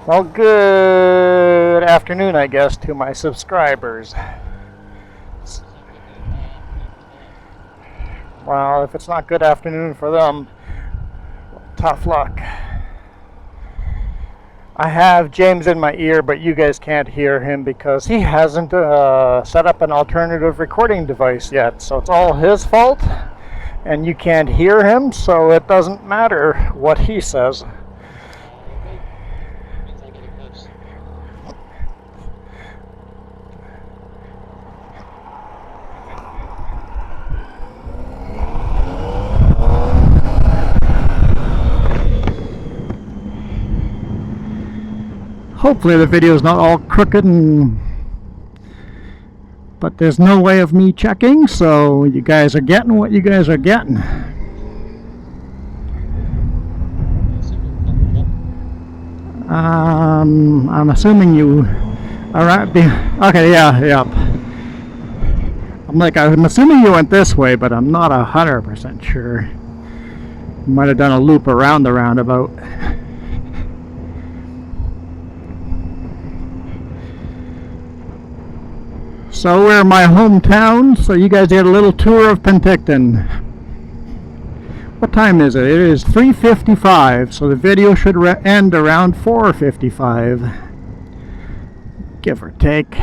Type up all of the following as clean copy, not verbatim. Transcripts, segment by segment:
Well, good afternoon, I guess, to my subscribers. Well, if it's not good afternoon for them, tough luck. I have James in my ear, but you guys can't hear him because he hasn't set up an alternative recording device yet. So it's all his fault, and you can't hear him, so it doesn't matter what he says. Hopefully the video is not all crooked, but there's no way of me checking, so you guys are getting what you guys are getting. I'm assuming you are right. Okay, yeah. I'm assuming you went this way, but I'm not 100% sure. You might have done a loop around the roundabout. So we're in my hometown, so you guys get a little tour of Penticton. What time is it? It is 3:55, so the video should end around 4:55, give or take.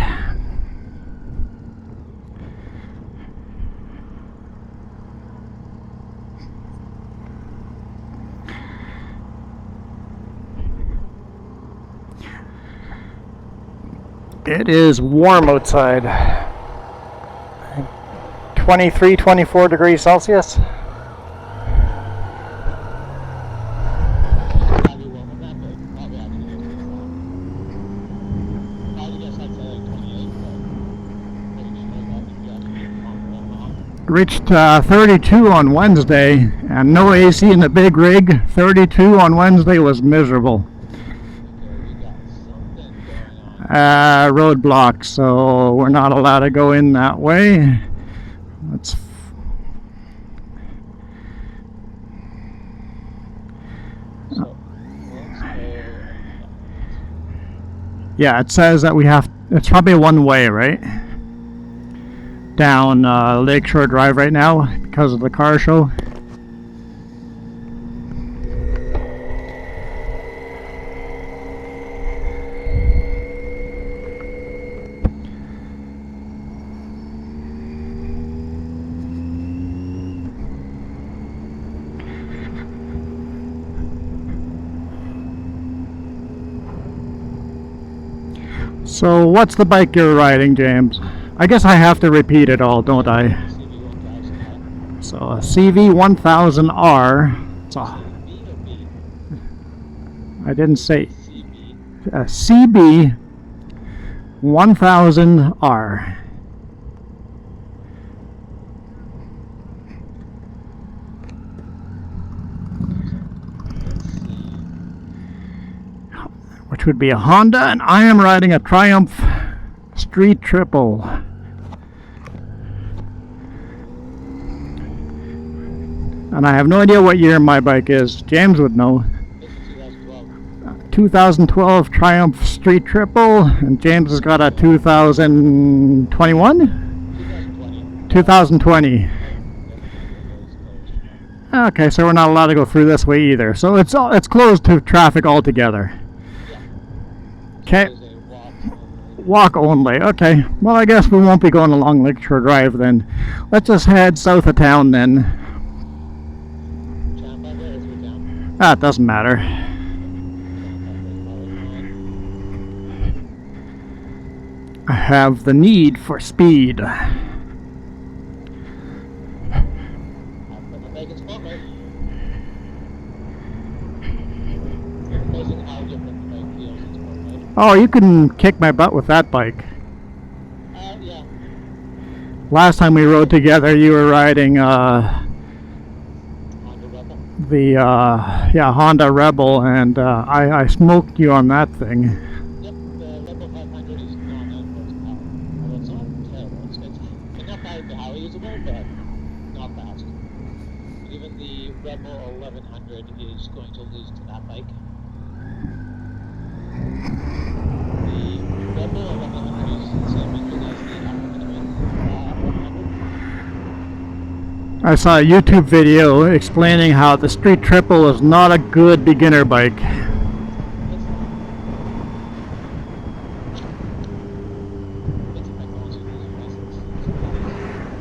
It is warm outside. 23, 24 degrees Celsius. Reached 32 on Wednesday, and no AC in the big rig. 32 on Wednesday was miserable. Roadblock, so we're not allowed to go in that way. Yeah, it says that we have. It's probably one way, right? Down Lakeshore Drive right now because of the car show. So what's the bike you're riding, James? I guess I have to repeat it all, don't I? So a CV1000R. I didn't say a CB1000R. Which would be a Honda, and I am riding a Triumph Street Triple. And I have no idea what year my bike is. James would know. 2012 Triumph Street Triple, and James has got a 2021? 2020. Okay, so we're not allowed to go through this way either. So it's closed to traffic altogether. Okay. Walk only. Okay. Well, I guess we won't be going along Lakeshore Drive then. Let's just head south of town then. It doesn't matter. I have the need for speed. Oh, you can kick my butt with that bike. Yeah. Last time we rode together, you were riding the Honda Rebel, and I smoked you on that thing. Yep, the Rebel 500 is not out horsepower. Although it's not terrible, highway usable, but not fast. Even the Rebel 1100 is going to lose to that bike. The Rebel 1100 is the same engine as the African Twin 100. I saw a YouTube video explaining how the Street Triple is not a good beginner bike.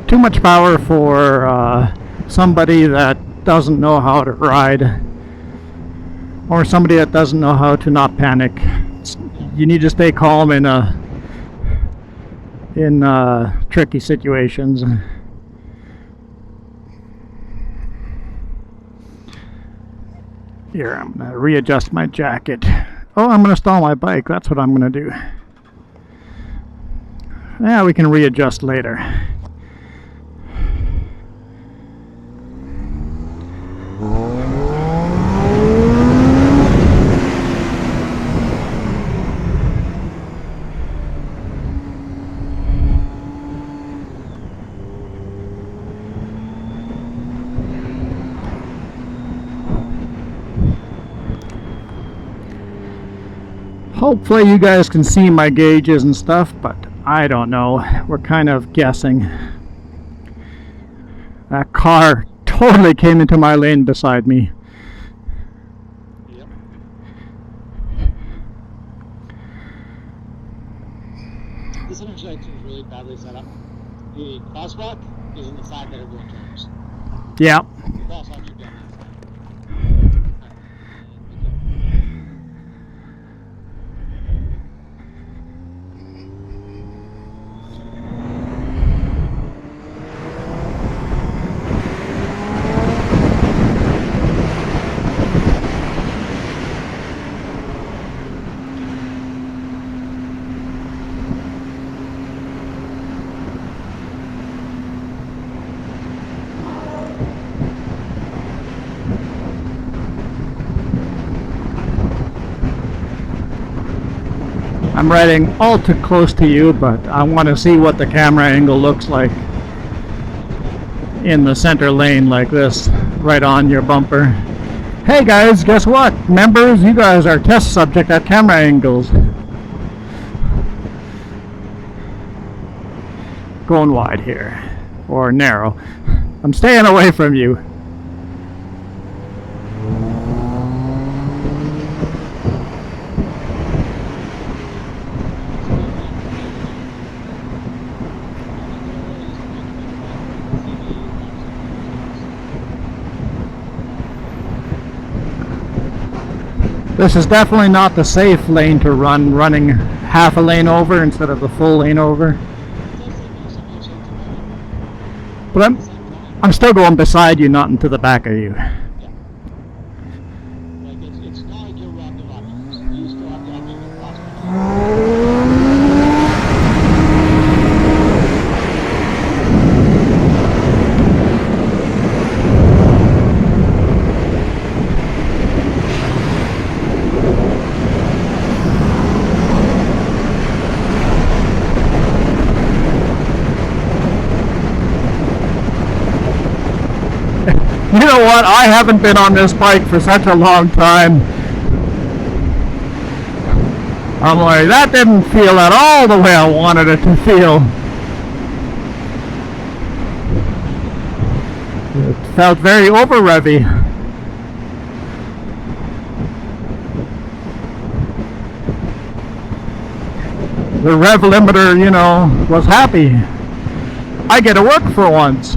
Too much power for somebody that doesn't know how to ride, or somebody that doesn't know how to not panic. You need to stay calm in tricky situations. Here, I'm going to readjust my jacket. Oh, I'm going to stall my bike. That's what I'm going to do. Yeah, we can readjust later. Hopefully you guys can see my gauges and stuff, but I don't know. We're kind of guessing. That car totally came into my lane beside me. Yep. This intersection is really badly set up. The crosswalk is in the side that everyone turns. Yeah. The crosswalk you're down that side. I'm riding all too close to you, but I want to see what the camera angle looks like in the center lane like this, right on your bumper. Hey guys, guess what? Members, you guys are test subject at camera angles. Going wide here, or narrow. I'm staying away from you. This is definitely not the safe lane to run, running half a lane over instead of the full lane over. But I'm still going beside you, not into the back of you. Like it's not like you're robbed of options. You still have the option to cross. You know what? I haven't been on this bike for such a long time. I'm like, that didn't feel at all the way I wanted it to feel. It felt very over-revvy. The rev limiter, you know, was happy. I get to work for once.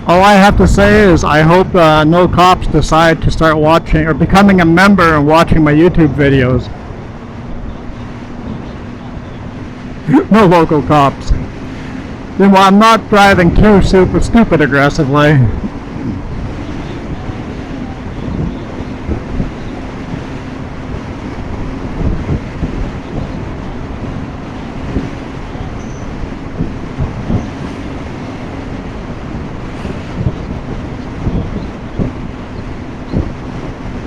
All I have to say is I hope no cops decide to start watching or becoming a member and watching my YouTube videos. No local cops. Then I'm not driving too super stupid aggressively.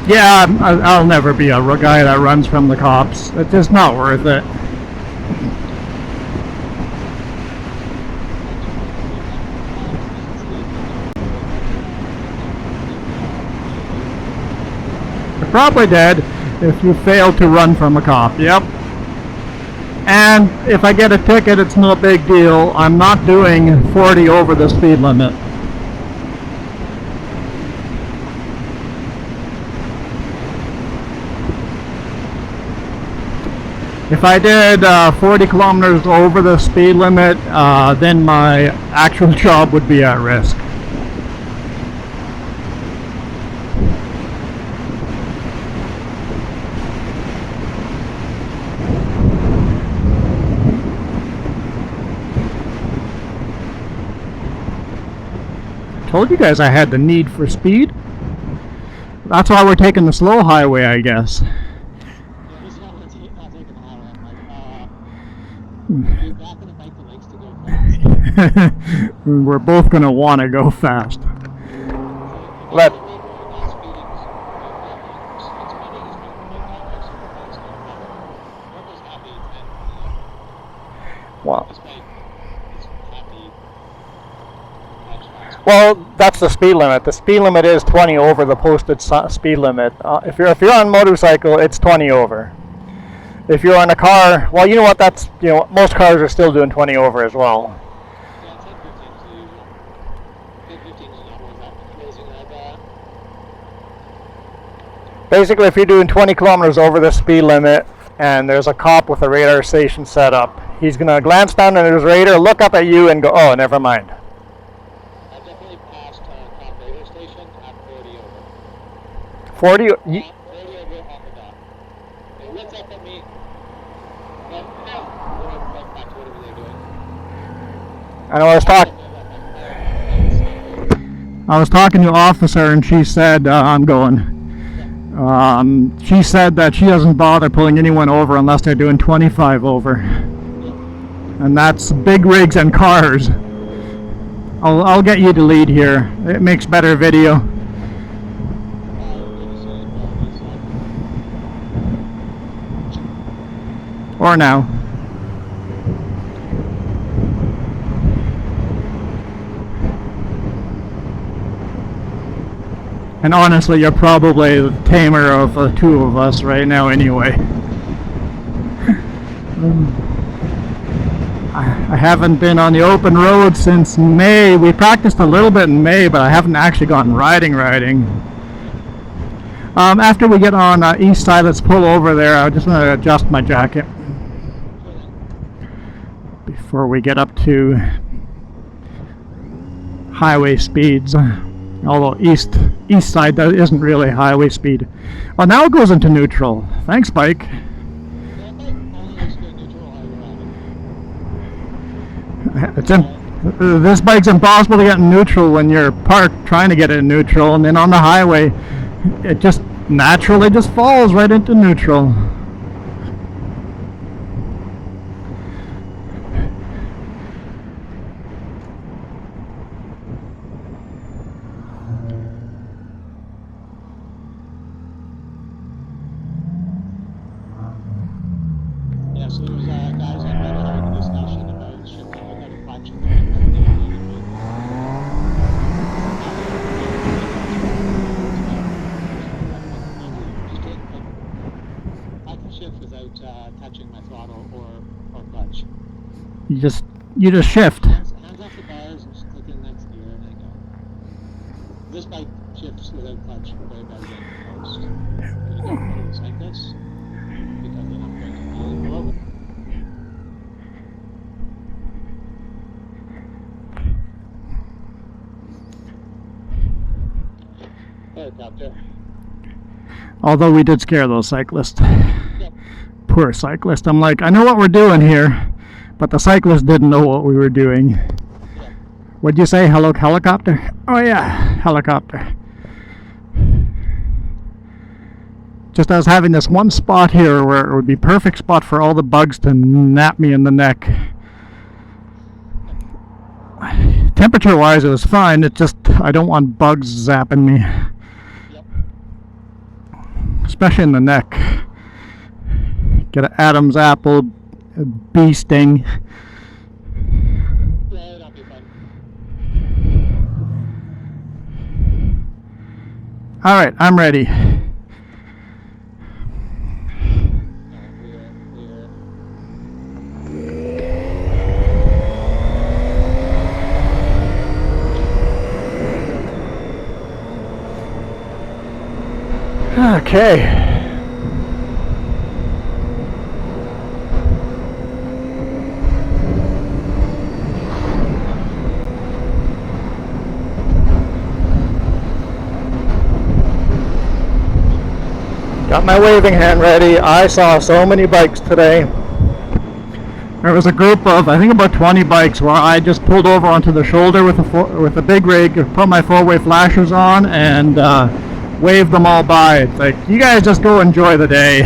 Yeah, I'll never be a guy that runs from the cops. It's just not worth it. You're probably dead if you fail to run from a cop. Yep. And if I get a ticket, it's no big deal. I'm not doing 40 over the speed limit. If I did 40 kilometers over the speed limit, then my actual job would be at risk. Told you guys I had the need for speed. That's why we're taking the slow highway, I guess. We're both going to want to go fast. Let. Wow. Well, that's the speed limit. The speed limit is 20 over the posted speed limit. If you're on a motorcycle, it's 20 over. If you're on a car, well, you know what? That's most cars are still doing 20 over as well. Basically, if you're doing 20 kilometers over the speed limit, and there's a cop with a radar station set up, he's gonna glance down at his radar, look up at you, and go, "Oh, never mind." I definitely passed cop radar station at 40 over. 40. 40 over on the dot. They looked up at me. But no, they went right back to whatever they're doing. I know I was talking to an officer, and she said, "I'm going." She said that she doesn't bother pulling anyone over unless they're doing 25 over, and that's big rigs and cars. I'll get you to lead here. It makes better video. Or now. And honestly, you're probably the tamer of the two of us right now anyway. I haven't been on the open road since May. We practiced a little bit in May, but I haven't actually gone riding. After we get on east side, let's pull over there. I just want to adjust my jacket before we get up to highway speeds. Although east side isn't really highway speed. Well, now it goes into neutral. Thanks, bike. This bike's impossible to get in neutral when you're parked trying to get it in neutral, and then on the highway, it just naturally just falls right into neutral. So there's guys on the station about shipping. I got a bunch of them. I can shift without touching my throttle or clutch. You just shift. Hands off the bars and just click in next gear and I go. This bike shifts without clutch way better than most. But you don't want to like this because then I'm going to pull over. Helicopter. Although we did scare those cyclists. Yep. Poor cyclist. I'm like, I know what we're doing here, but the cyclist didn't know what we were doing. Yep. What'd you say? Hello, helicopter? Oh yeah, helicopter. Just I was having this one spot here where it would be perfect spot for all the bugs to nap me in the neck. Temperature wise it was fine, it's just I don't want bugs zapping me. Yep. especially in the neck. Get an Adam's apple, a bee sting. Yeah, that'll be fun. All right, I'm ready. Okay. Got my waving hand ready. I saw so many bikes today. There was a group of, I think about 20 bikes where I just pulled over onto the shoulder with a big rig, put my four-way flashers on, and waved them all by. It's like, you guys just go enjoy the day.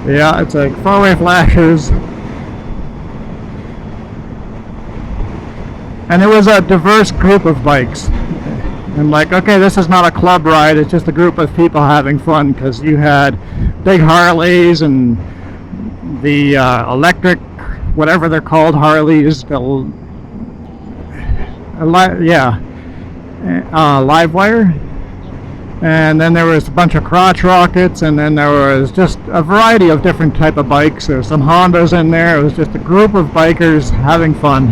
Yeah, it's like four-way flashers. And it was a diverse group of bikes. And like, okay, this is not a club ride, it's just a group of people having fun, because you had big Harleys and the electric, whatever they're called, Harleys, Livewire. And then there was a bunch of crotch rockets, and then there was just a variety of different type of bikes. There were some Hondas in there. It was just a group of bikers having fun.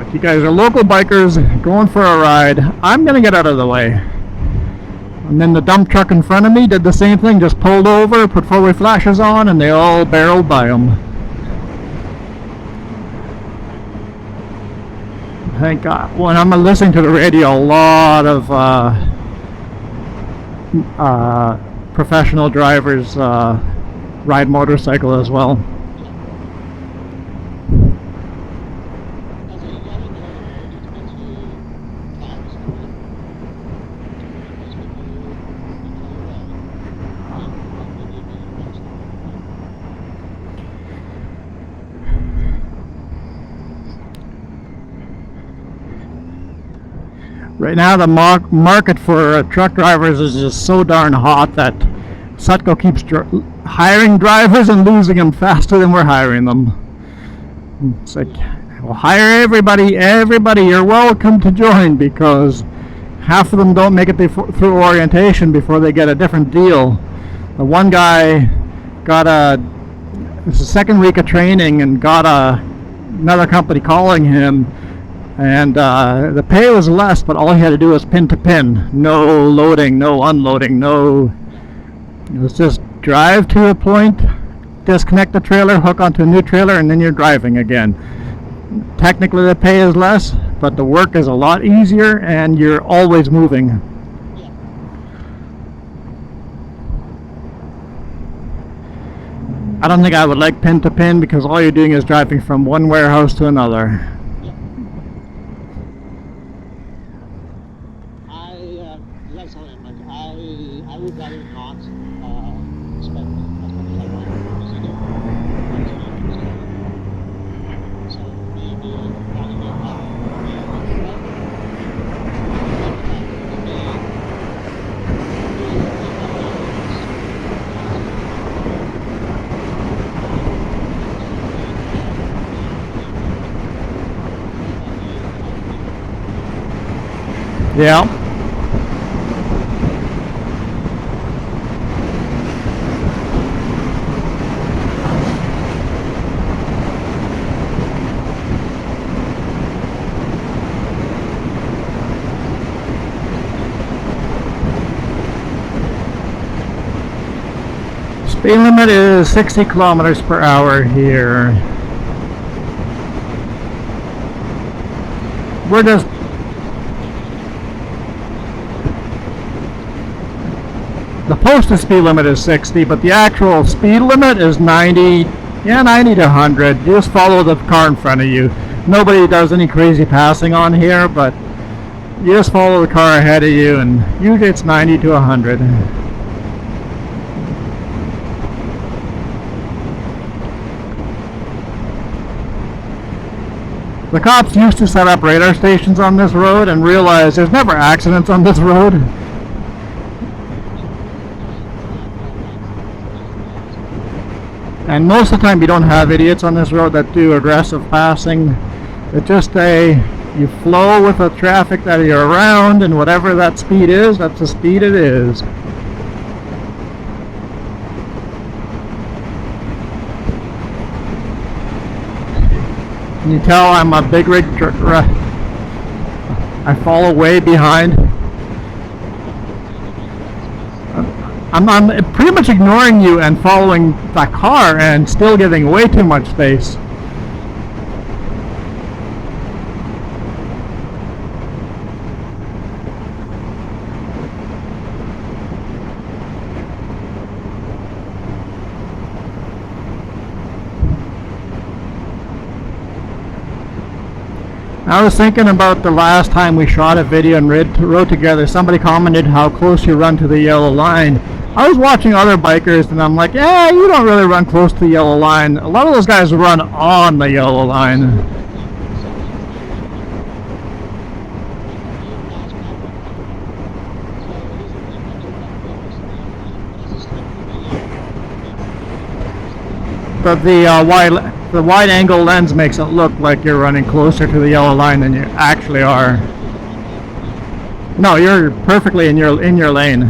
If you guys are local bikers going for a ride, I'm going to get out of the way. And then the dump truck in front of me did the same thing, just pulled over, put four-way flashes on, and they all barreled by them. Thank God. When I'm listening to the radio, a lot of professional drivers ride motorcycle as well. Right now the market for truck drivers is just so darn hot that Sutco keeps hiring drivers and losing them faster than we're hiring them. It's like, well, hire everybody, you're welcome to join, because half of them don't make it through orientation before they get a different deal. The one guy got it's the second week of training and got another company calling him. And the pay was less, but all he had to do was pin to pin. No loading, no unloading, no. It was just drive to a point, disconnect the trailer, hook onto a new trailer, and then you're driving again. Technically the pay is less, but the work is a lot easier, and you're always moving. I don't think I would like pin to pin, because all you're doing is driving from one warehouse to another. I would rather not spend as much time on using it. So maybe running it up Yeah. Speed limit is 60 kilometers per hour here. We're just the posted speed limit is 60, but the actual speed limit is 90. Yeah, 90 to 100. You just follow the car in front of you. Nobody does any crazy passing on here, but you just follow the car ahead of you, and usually it's 90 to 100. The cops used to set up radar stations on this road and realized there's never accidents on this road. And most of the time you don't have idiots on this road that do aggressive passing. It's just you flow with the traffic that you're around, and whatever that speed is, that's the speed it is. Can you tell I'm a big rig? I follow way behind. I'm pretty much ignoring you and following that car and still giving way too much space. I was thinking about the last time we shot a video and rode together. Somebody commented how close you run to the yellow line. I was watching other bikers and I'm like, yeah, you don't really run close to the yellow line. A lot of those guys run on the yellow line. But the wide angle lens makes it look like you're running closer to the yellow line than you actually are. No, you're perfectly in your lane.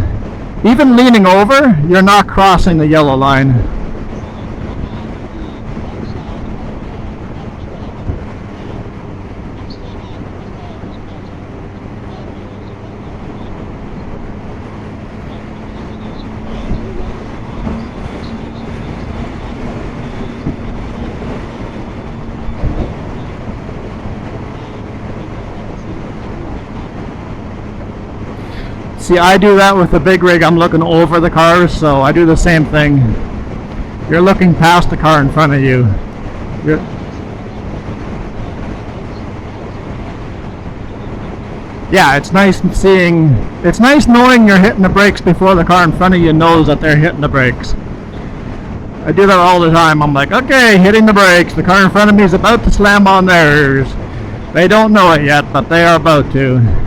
Even leaning over, you're not crossing the yellow line. See, I do that with the big rig. I'm looking over the cars, so I do the same thing. You're looking past the car in front of you. Yeah, it's nice seeing. It's nice knowing you're hitting the brakes before the car in front of you knows that they're hitting the brakes. I do that all the time. I'm like, okay, hitting the brakes. The car in front of me is about to slam on theirs. They don't know it yet, but they are about to.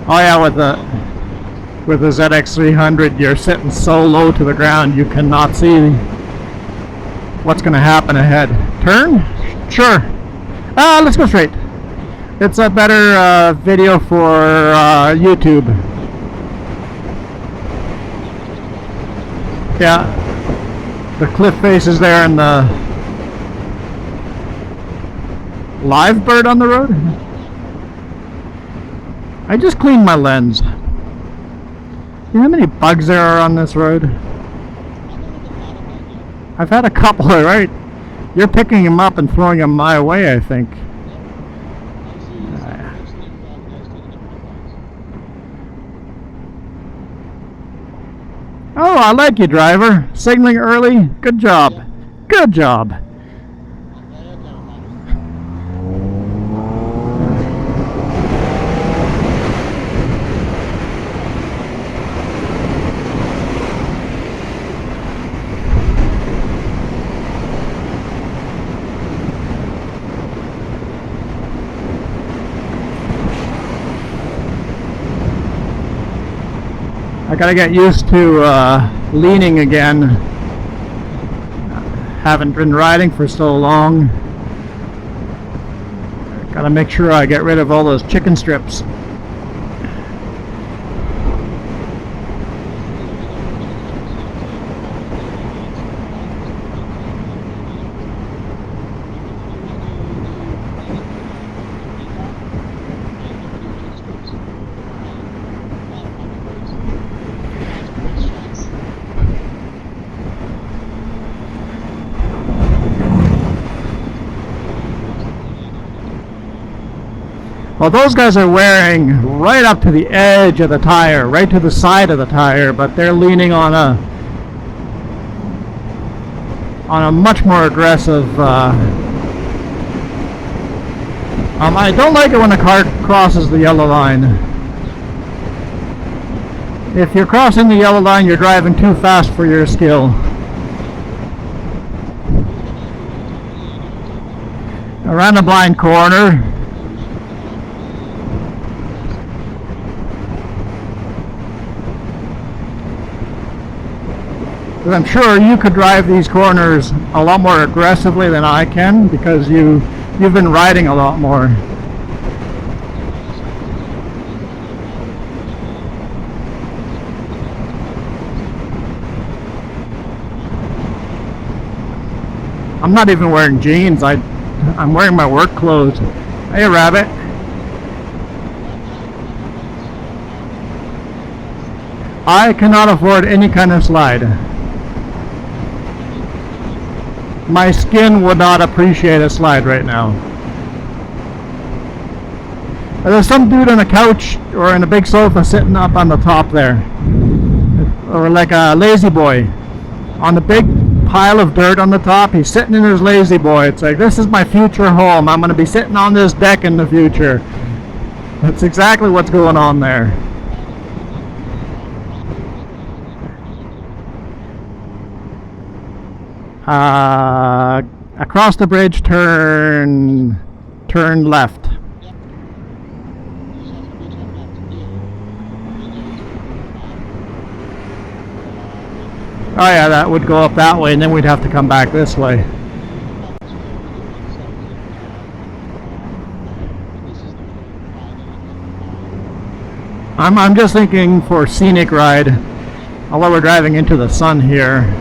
Oh yeah, with the ZX300, you're sitting so low to the ground you cannot see what's going to happen ahead. Turn? Sure. Let's go straight. It's a better video for YouTube. Yeah, the cliff face is there and the live bird on the road. I just cleaned my lens. You know how many bugs there are on this road? I've had a couple, right? You're picking them up and throwing them my way, I think. Oh, I like you, driver. Signaling early. Good job. Good job. I gotta get used to leaning again. Haven't been riding for so long. Gotta make sure I get rid of all those chicken strips. Well, those guys are wearing right up to the edge of the tire, right to the side of the tire, but they're leaning on a much more aggressive. I don't like it when a car crosses the yellow line. If you're crossing the yellow line, you're driving too fast for your skill. Around the blind corner. Because I'm sure you could drive these corners a lot more aggressively than I can, because you've been riding a lot more. I'm not even wearing jeans. I'm wearing my work clothes. Hey, Rabbit. I cannot afford any kind of slide. My skin would not appreciate a slide right now. There's some dude on a couch or in a big sofa sitting up on the top there. Or like a lazy boy. On the big pile of dirt on the top, he's sitting in his lazy boy. It's like, this is my future home. I'm going to be sitting on this deck in the future. That's exactly what's going on there. Across the bridge, turn left. Oh yeah, that would go up that way, and then we'd have to come back this way. I'm just thinking for scenic ride, although we're driving into the sun here.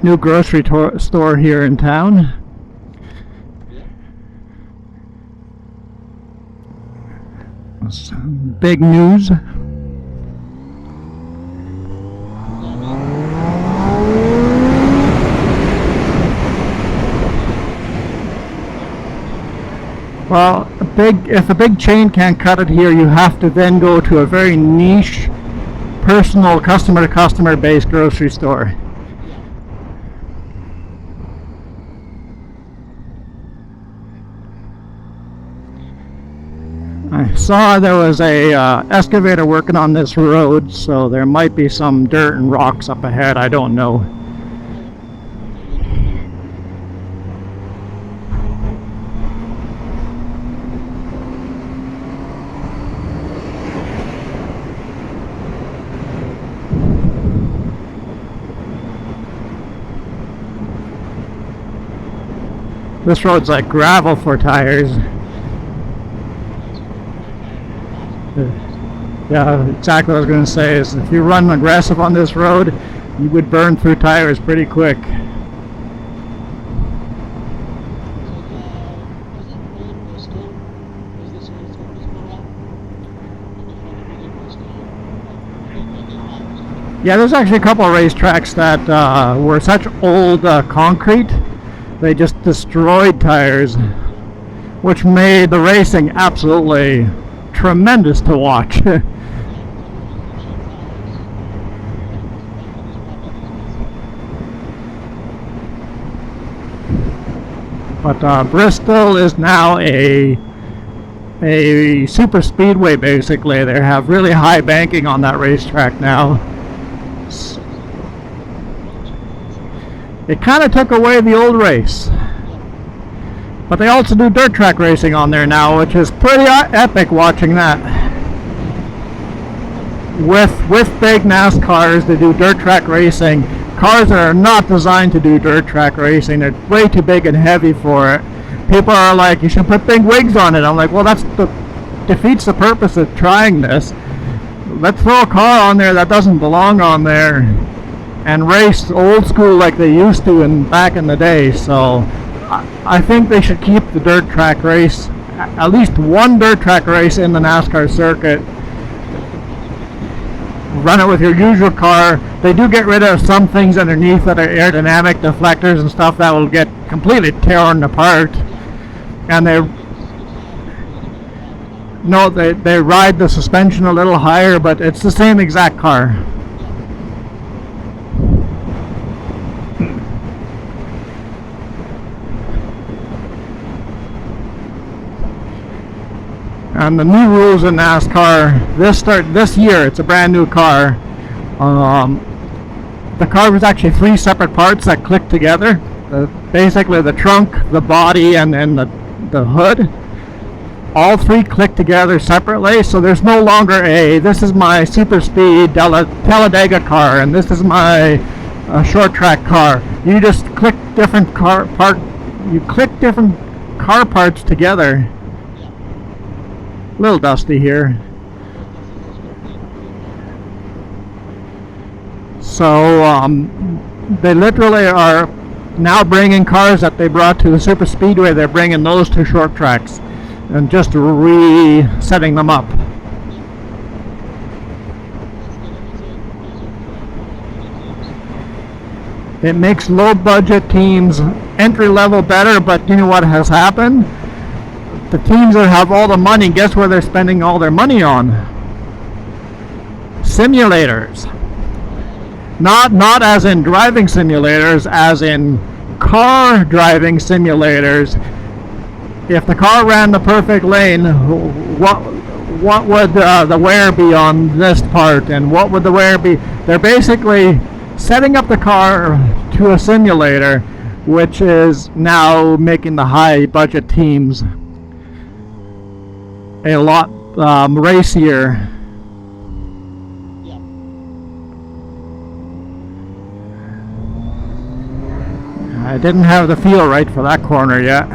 New grocery store here in town. Some big news. Well, if a big chain can't cut it here, you have to then go to a very niche, personal, customer-to-customer based grocery store. I saw there was a excavator working on this road, so there might be some dirt and rocks up ahead. I don't know. This road's like gravel for tires. Yeah, exactly what I was going to say is if you run aggressive on this road, you would burn through tires pretty quick. Yeah, there's actually a couple of racetracks that were such old concrete, they just destroyed tires, which made the racing absolutely tremendous to watch. But Bristol is now a super speedway basically. They have really high banking on that racetrack now. It kind of took away the old race. But they also do dirt track racing on there now, which is pretty epic watching that. With big NASCARs, they do dirt track racing. Cars that are not designed to do dirt track racing, they're way too big and heavy for it. People are like, you should put big wigs on it. I'm like, well, defeats the purpose of trying this. Let's throw a car on there that doesn't belong on there and race old school like they used to back in the day. So I think they should keep the dirt track race, at least one dirt track race in the NASCAR circuit. run it with your usual car. They do get rid of some things underneath that are aerodynamic deflectors and stuff that will get completely torn apart. And they ride the suspension a little higher, but it's the same exact car. And the new rules in NASCAR this year. It's a brand new car. The car was actually 3 separate parts that click together. Basically the trunk, the body, and then the hood. All 3 click together separately, so there's no longer this is my super speed Talladega car, and this is my short track car. You just click different car parts together. A little dusty here. So they literally are now bringing cars that they brought to the super speedway. They're bringing those to short tracks and just resetting them up. It makes low budget teams entry level better, but you know what has happened? The teams that have all the money, guess where they're spending all their money on? Simulators. Not as in driving simulators, as in car driving simulators. If the car ran the perfect lane, what would the wear be on this part, and what would the wear be? They're basically setting up the car to a simulator, which is now making the high budget teams a lot racier. Yeah. I didn't have the feel right for that corner yet.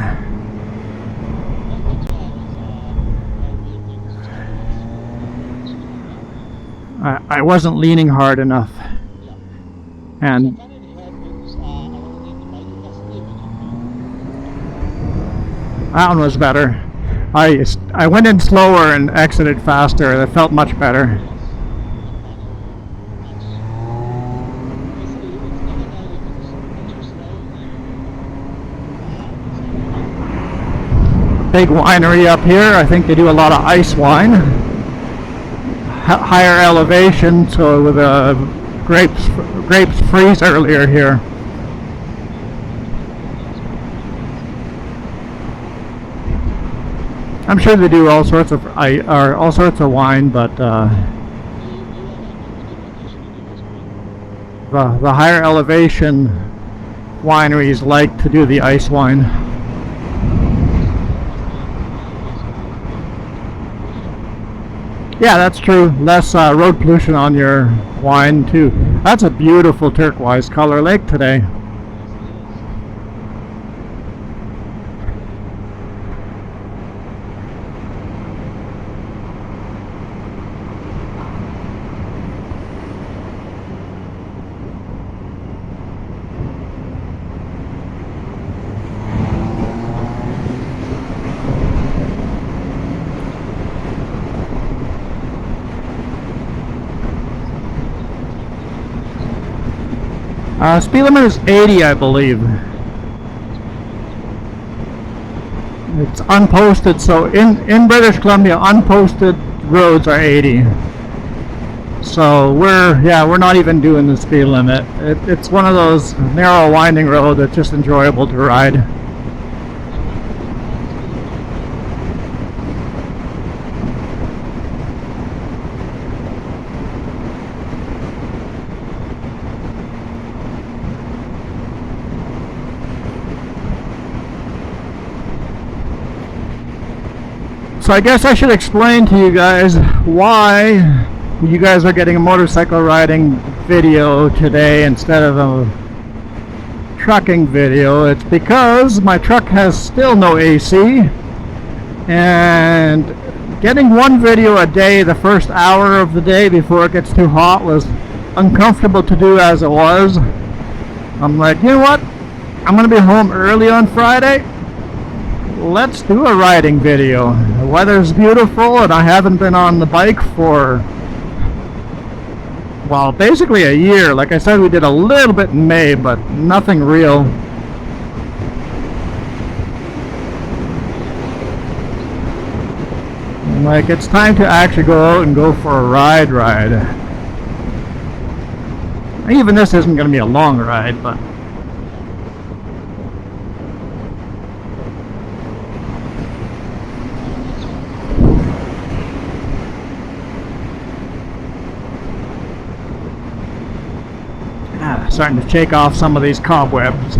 I wasn't leaning hard enough. And that one was better. I went in slower and exited faster. It felt much better. Big winery up here. I think they do a lot of ice wine. Higher elevation, so with grapes freeze earlier here. I'm sure they do all sorts of wine, but the higher elevation wineries like to do the ice wine. Yeah, that's true. Less road pollution on your wine too. That's a beautiful turquoise color lake today. Speed limit is 80, I believe. It's unposted, so in British Columbia, unposted roads are 80. So we're not even doing the speed limit. It's one of those narrow, winding roads that's just enjoyable to ride. So I guess I should explain to you guys why you guys are getting a motorcycle riding video today instead of a trucking video. It's because my truck has still no AC, and getting one video a day the first hour of the day before it gets too hot was uncomfortable to do as it was. I'm like, you know what? I'm going to be home early on Friday. Let's do a riding video. The weather's beautiful and I haven't been on the bike for well, basically a year. Like I said, we did a little bit in May, but nothing real. Like, it's time to actually go out and go for a ride. Even this isn't going to be a long ride, but starting to shake off some of these cobwebs.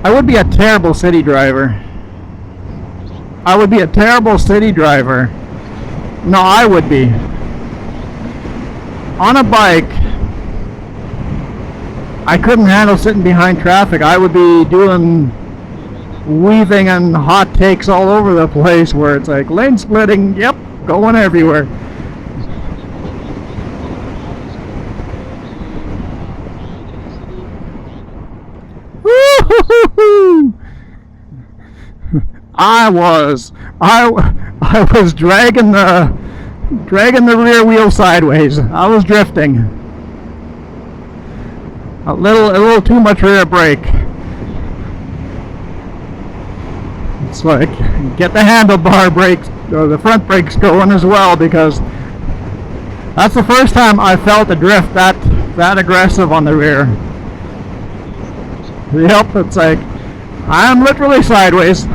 I would be a terrible city driver. I would be a terrible city driver. No, I would be. On a bike, I couldn't handle sitting behind traffic. I would be doing weaving and hot takes all over the place where it's like lane splitting, yep, going everywhere. I was dragging the rear wheel sideways. I was drifting. A little too much rear brake. It's like, get the handlebar brakes or the front brakes going as well, because that's the first time I felt the drift that aggressive on the rear. Yep, it's like I'm literally sideways.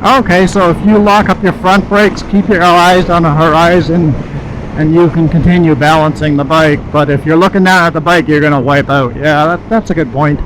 Okay, so if you lock up your front brakes, keep your eyes on the horizon, and you can continue balancing the bike. But if you're looking down at the bike, you're going to wipe out. Yeah, that's a good point.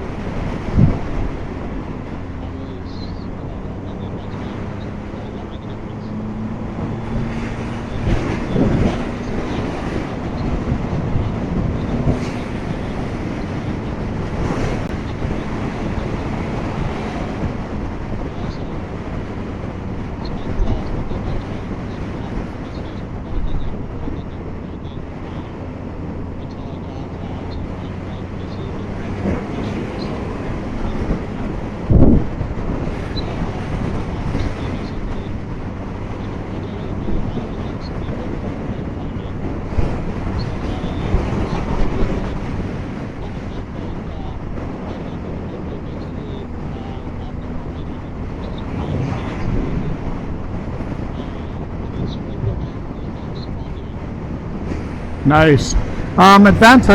Nice. Advanced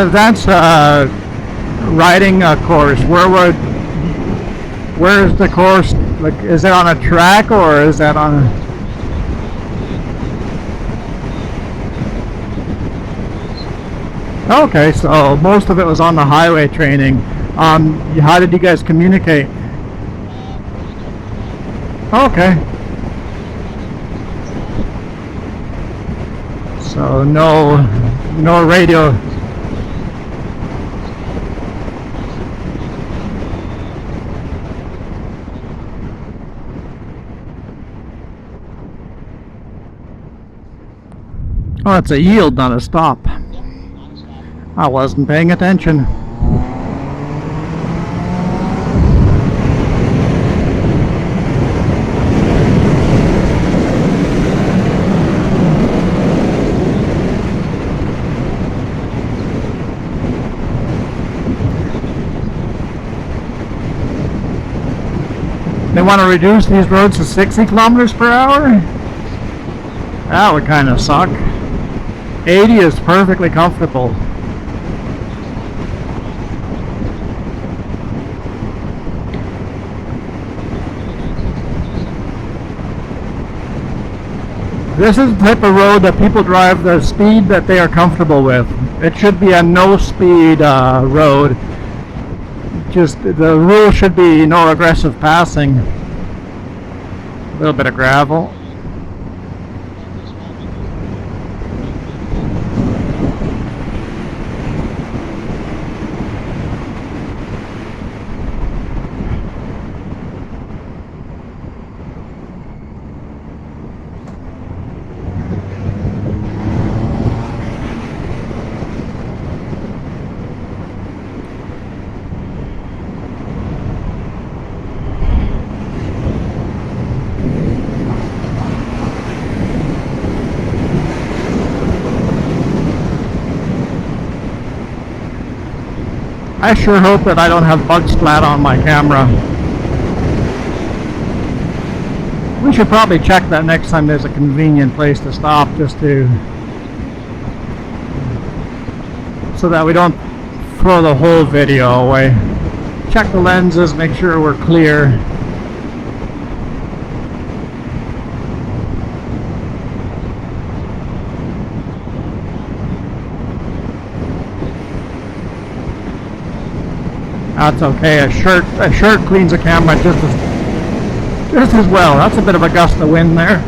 riding course. Where is the course? Like, is it on a track or is that on a? Okay, so most of it was on the highway training. How did you guys communicate? Okay. So no radio. Oh, it's a yield, not a stop. I wasn't paying attention. They want to reduce these roads to 60 kilometers per hour? That would kind of suck. 80 is perfectly comfortable. This is the type of road that people drive the speed that they are comfortable with. It should be a no-speed road. Just the rule should be no aggressive passing. A little bit of gravel. I sure hope that I don't have bug splat on my camera. We should probably check that next time there's a convenient place to stop, just to, so that we don't throw the whole video away. Check the lenses, make sure we're clear. That's okay. A shirt cleans a camera just as well. That's a bit of a gust of wind there.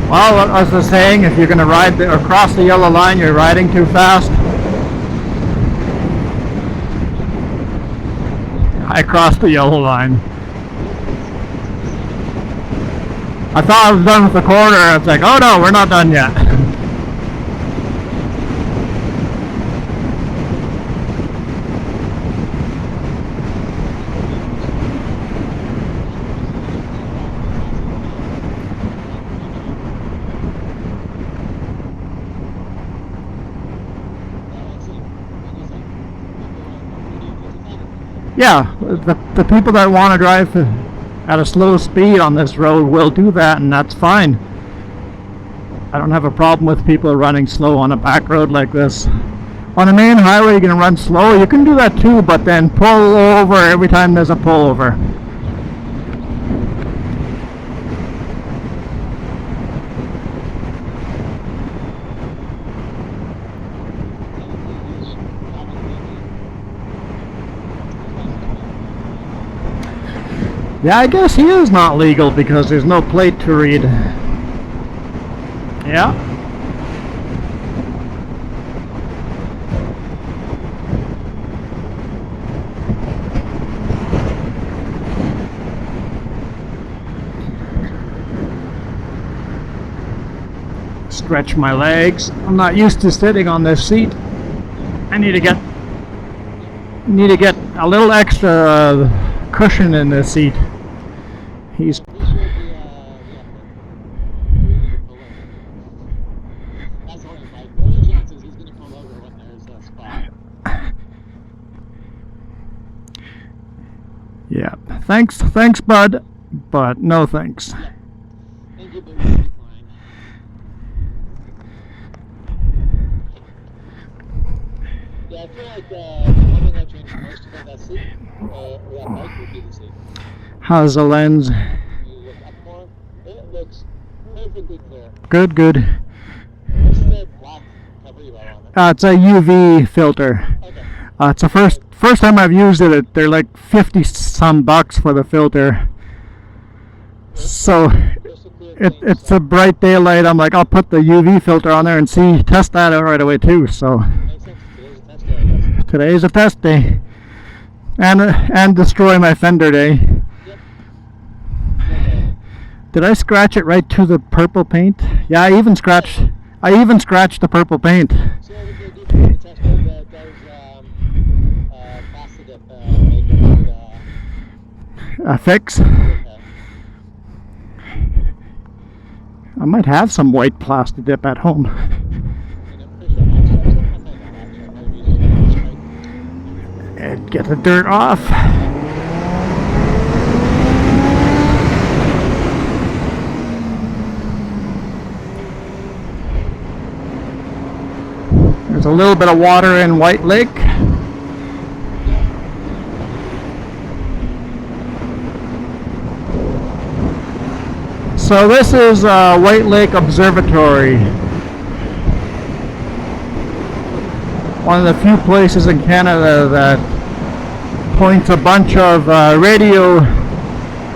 Well, as I was saying, if you're going to ride or cross the yellow line, you're riding too fast. I crossed the yellow line. I thought I was done with the corner. I was like, oh no, we're not done yet. Yeah, the people that want to drive at a slow speed on this road will do that, and that's fine. I don't have a problem with people running slow on a back road like this. On a main highway, you're going to run slow. You can do that too, but then pull over every time there's a pullover. Yeah, I guess he is not legal because there's no plate to read. Yeah. Stretch my legs. I'm not used to sitting on this seat. I need to get a little extra cushion in this seat. He's That's the only fight. The only chance is he's going to pull over when there's a spot. Yeah. Thanks, bud, but no thanks. Yeah. Thank you, but we decline. Yeah, I feel like the only thing I've changed the most about that seat, that bike would be the seat. How's the lens? You look up more, it looks perfectly clear. Good. What's the black cover you have on it? It's a UV filter. Okay. It's the first time I've used it. They're like 50 some bucks for the filter. So it's a bright daylight. I'm like, I'll put the UV filter on there and test that out right away too. So Makes sense. Today's a test day, I guess. today's a test day, and destroy my fender day. Yep. Okay. Did I scratch it right to the purple paint? Yeah, I even scratched the purple paint. So we did the test that does plastic dip make A fix. okay. I might have some white plastic dip at home. And I'm pretty sure I'll try something like that actually. Maybe just straight. And get the dirt off. There's a little bit of water in White Lake. So this is White Lake Observatory. One of the few places in Canada that points a bunch of radio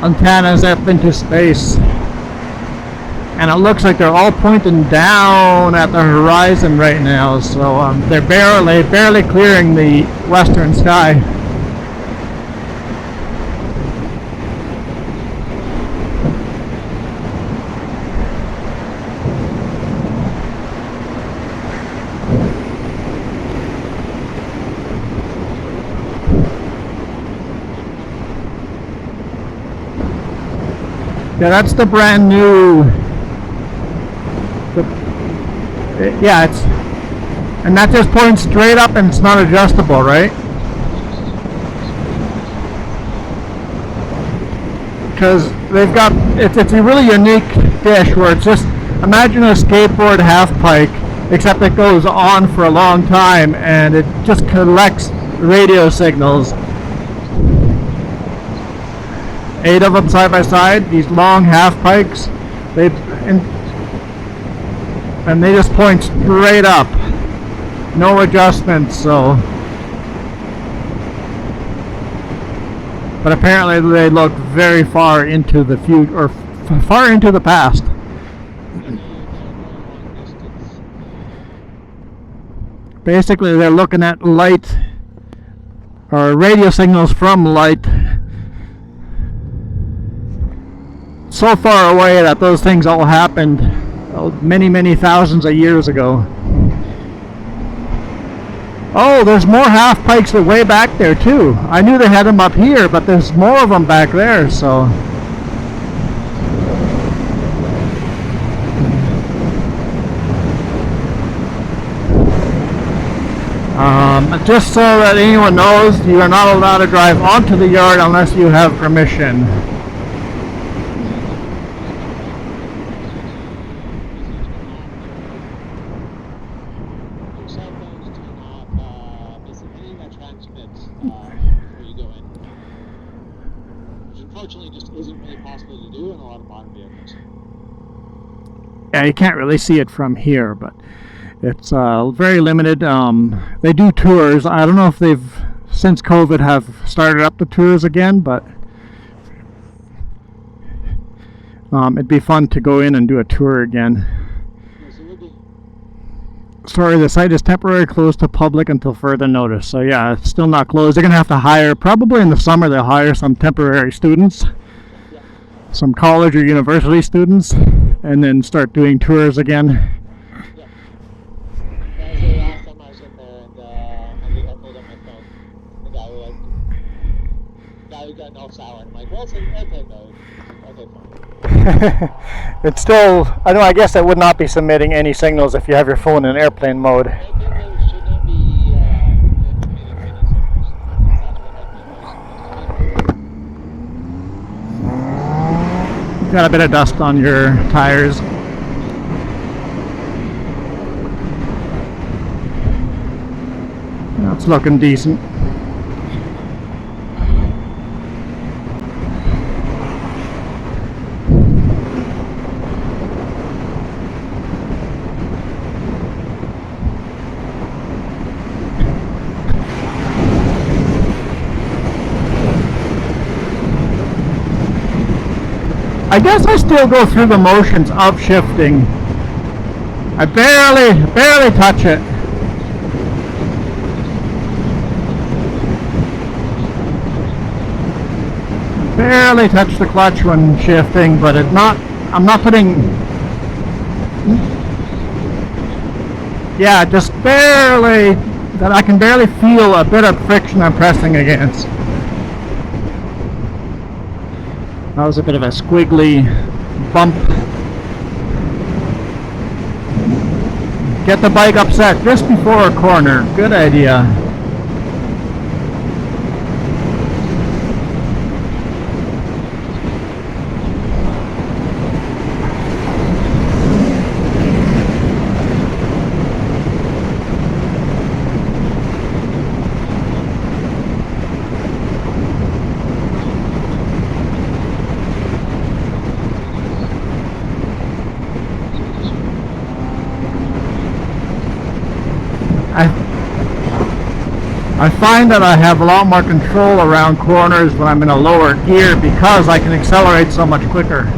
antennas up into space. And it looks like they're all pointing down at the horizon right now, so they're barely clearing the western sky. Yeah, that's the brand new. Yeah, it's, and that just points straight up and it's not adjustable, right? Because they've got, it's a really unique dish where it's just, imagine a skateboard half pike, except it goes on for a long time and it just collects radio signals. 8 of them side by side, these long half pikes, and they just point straight up, no adjustments. So, but apparently they look very far into the future, or far into the past. Basically, they're looking at light or radio signals from light so far away that those things all happened many thousands of years ago. Oh, there's more half pikes way back there too. I knew they had them up here, but there's more of them back there. So just so that anyone knows, you are not allowed to drive onto the yard unless you have permission. Unfortunately, just isn't really possible to do in a lot of modern vehicles. Yeah, you can't really see it from here, but it's very limited. They do tours. I don't know if they've, since COVID, have started up the tours again, but it'd be fun to go in and do a tour again. Sorry, the site is temporarily closed to public until further notice. So yeah, it's still not closed. They're going to have to hire, probably in the summer, they'll hire some temporary students, some college or university students, and then start doing tours again. Yeah. The last time I was in there, and I think I pulled up my phone. The guy was like, "Now you got no sour." I'm like, "Well, it's an airplane mode." Okay, fine. It's still, I guess it would not be submitting any signals if you have your phone in airplane mode. Airplane mode should not be emitting any signals. That's what airplane mode is supposed to be. Got a bit of dust on your tires. That's looking decent. I guess I still go through the motions of shifting. I barely touch it. Barely touch the clutch when shifting, but I'm not putting, yeah, just barely, that I can barely feel a bit of friction I'm pressing against. That was a bit of a squiggly bump. Get the bike upset just before a corner. Good idea. I find that I have a lot more control around corners when I'm in a lower gear because I can accelerate so much quicker.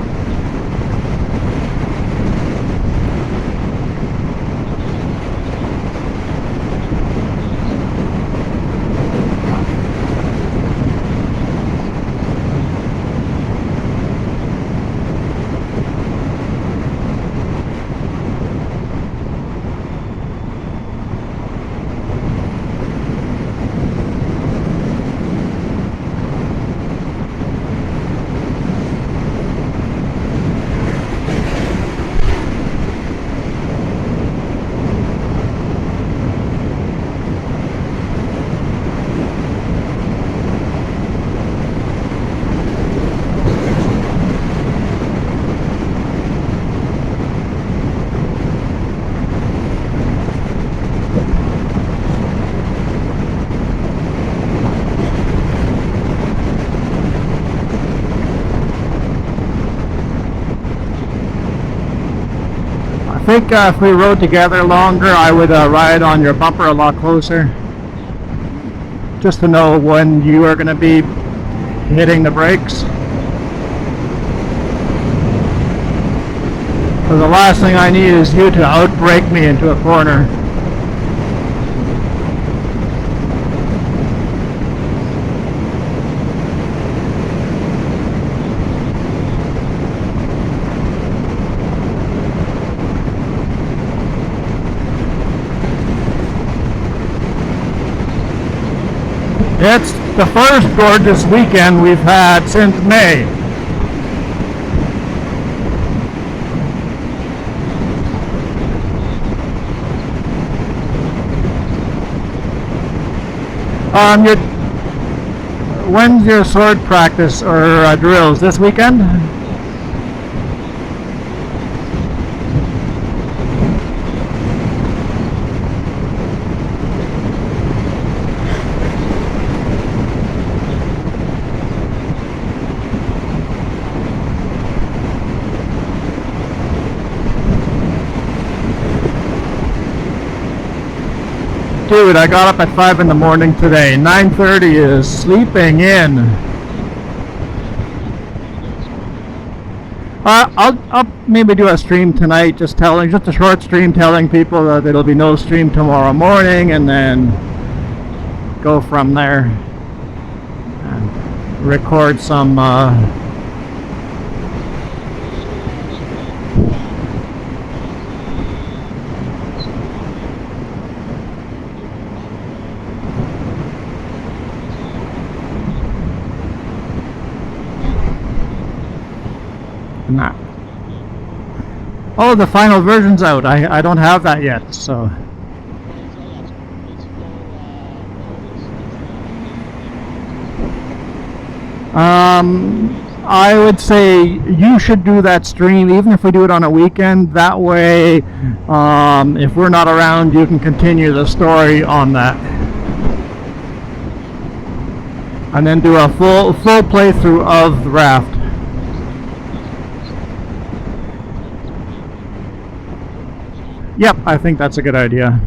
think if we rode together longer, I would ride on your bumper a lot closer. Just to know when you are going to be hitting the brakes. So the last thing I need is you to outbrake me into a corner. It's the first gorgeous weekend we've had since May. When's your sword practice or drills? This weekend? Dude, I got up at 5 in the morning today. 9:30 is sleeping in. I'll maybe do a stream tonight, just a short stream telling people that there'll be no stream tomorrow morning, and then go from there and record some Nah. Oh, the final version's out. I don't have that yet, so. I would say you should do that stream, even if we do it on a weekend. That way, if we're not around, you can continue the story on that. And then do a full playthrough of the raft. Yep, I think that's a good idea.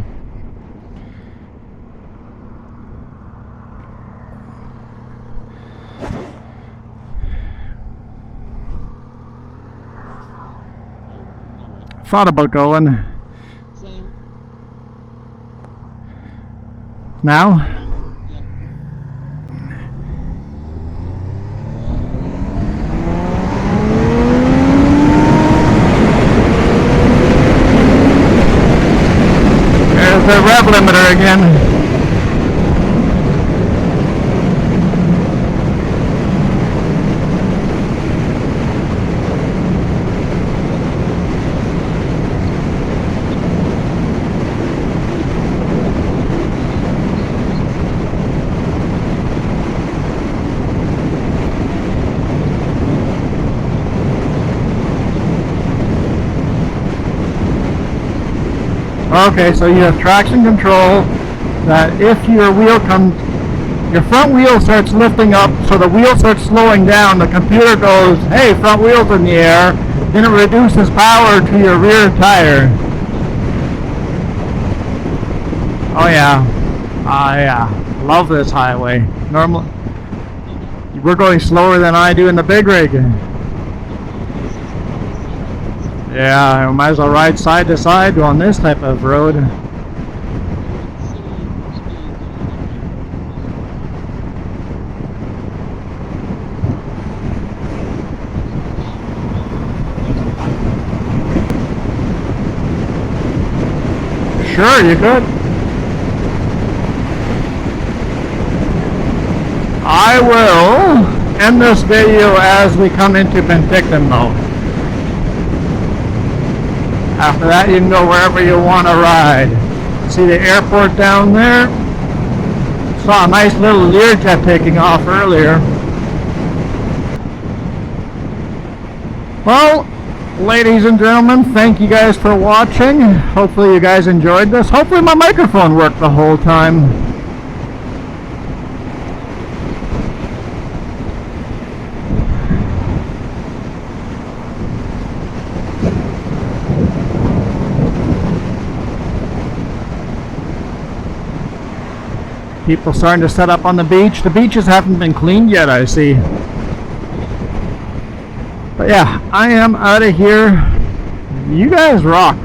Thought about going. Now? The rev limiter again. Okay, so you have traction control that if your front wheel starts lifting up, so the wheel starts slowing down, the computer goes, hey, front wheel's in the air, then it reduces power to your rear tire. Oh yeah, love this highway. Normally, we're going slower than I do in the big rig. Yeah, I might as well ride side to side on this type of road. Sure, you could. I will end this video as we come into Penticton though. After that, you can go wherever you want to ride. See the airport down there? Saw a nice little Learjet taking off earlier. Well, ladies and gentlemen, thank you guys for watching. Hopefully you guys enjoyed this. Hopefully my microphone worked the whole time. People starting to set up on the beach. The beaches haven't been cleaned yet, I see. But yeah, I am out of here. You guys rock.